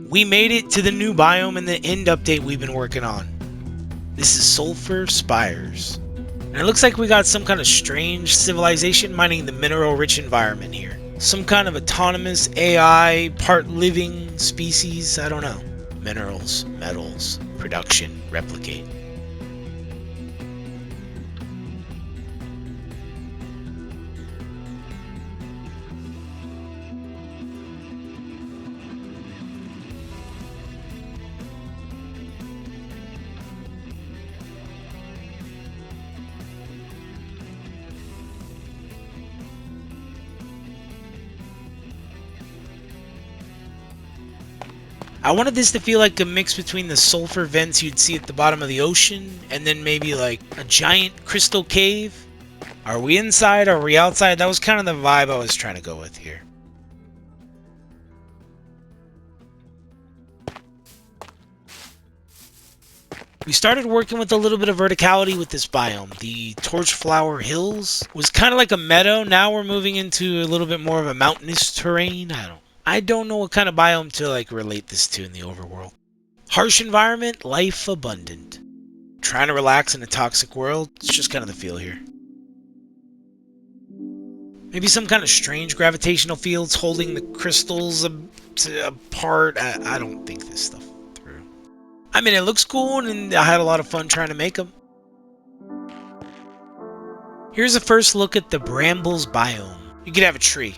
We made it to the new biome in the end update we've been working on. This is Sulfur Spires. And it looks like we got some kind of strange civilization mining the mineral-rich environment here. Some kind of autonomous AI, part living species, I don't know. Minerals, metals, production, replicate. I wanted this to feel like a mix between the sulfur vents you'd see at the bottom of the ocean, and then maybe like a giant crystal cave. Are we inside? Are we outside? That was kind of the vibe I was trying to go with here. We started working with a little bit of verticality with this biome. The Torchflower Hills was kind of like a meadow. Now we're moving into a little bit more of a mountainous terrain. I don't know what kind of biome to relate this to in the overworld. Harsh environment, life abundant. Trying to relax in a toxic world, it's just kind of the feel here. Maybe some kind of strange gravitational fields holding the crystals apart. I don't think this stuff through. I mean, it looks cool and I had a lot of fun trying to make them. Here's a first look at the Brambles biome. You could have a tree.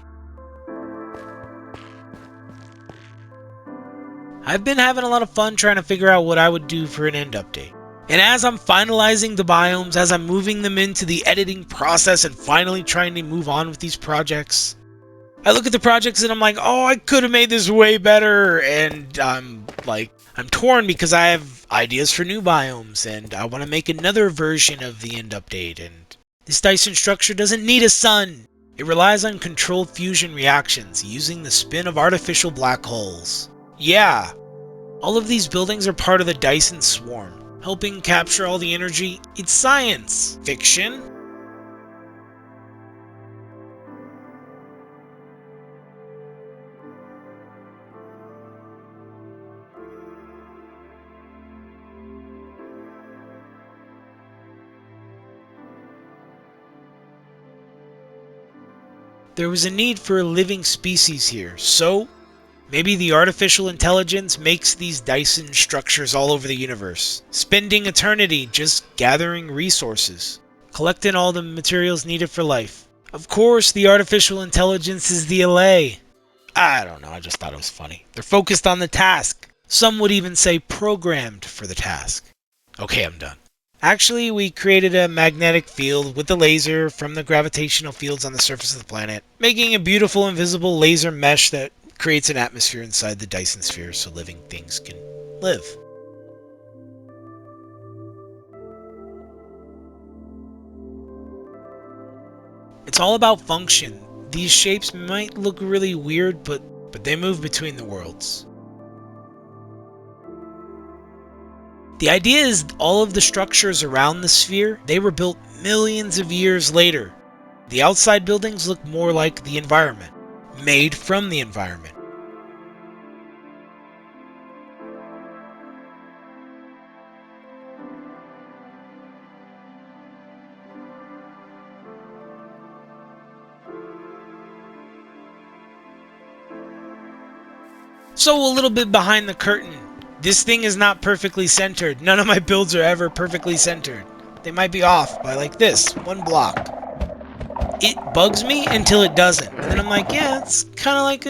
I've been having a lot of fun trying to figure out what I would do for an end update. And as I'm finalizing the biomes, as I'm moving them into the editing process and finally trying to move on with these projects, I look at the projects and I'm like, oh, I could have made this way better. And I'm torn because I have ideas for new biomes and I want to make another version of the end update. And this Dyson structure doesn't need a sun. It relies on controlled fusion reactions using the spin of artificial black holes. Yeah, all of these buildings are part of the Dyson swarm, helping capture all the energy. It's science fiction. There was a need for a living species here, so maybe the artificial intelligence makes these Dyson structures all over the universe, spending eternity just gathering resources, collecting all the materials needed for life. Of course, the artificial intelligence is the LA. I don't know, I just thought it was funny. They're focused on the task. Some would even say programmed for the task. Okay, I'm done. Actually, we created a magnetic field with the laser from the gravitational fields on the surface of the planet, making a beautiful invisible laser mesh that creates an atmosphere inside the Dyson sphere so living things can live. It's all about function. These shapes might look really weird, but they move between the worlds. The idea is all of the structures around the sphere, they were built millions of years later. The outside buildings look more like the environment, made from the environment. So a little bit behind the curtain. This thing is not perfectly centered. None of my builds are ever perfectly centered. They might be off by like this, one block. It bugs me until it doesn't. And then I'm like, yeah, it's kind of like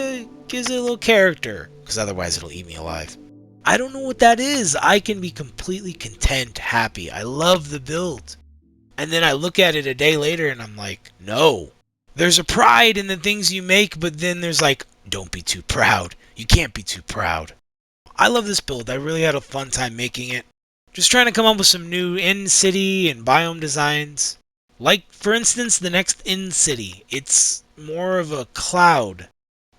gives it a little character. Because otherwise it'll eat me alive. I don't know what that is. I can be completely content, happy. I love the build. And then I look at it a day later and I'm like, no. There's a pride in the things you make, but then there's like, don't be too proud. You can't be too proud. I love this build. I really had a fun time making it. Just trying to come up with some new end city and biome designs. Like, for instance, the next end city. It's more of a cloud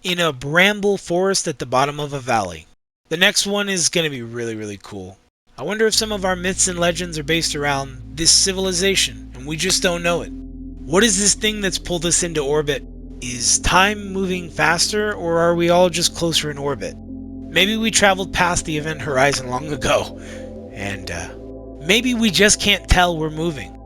in a bramble forest at the bottom of a valley. The next one is going to be really, really cool. I wonder if some of our myths and legends are based around this civilization, and we just don't know it. What is this thing that's pulled us into orbit? Is time moving faster, or are we all just closer in orbit? Maybe we traveled past the event horizon long ago, and maybe we just can't tell we're moving.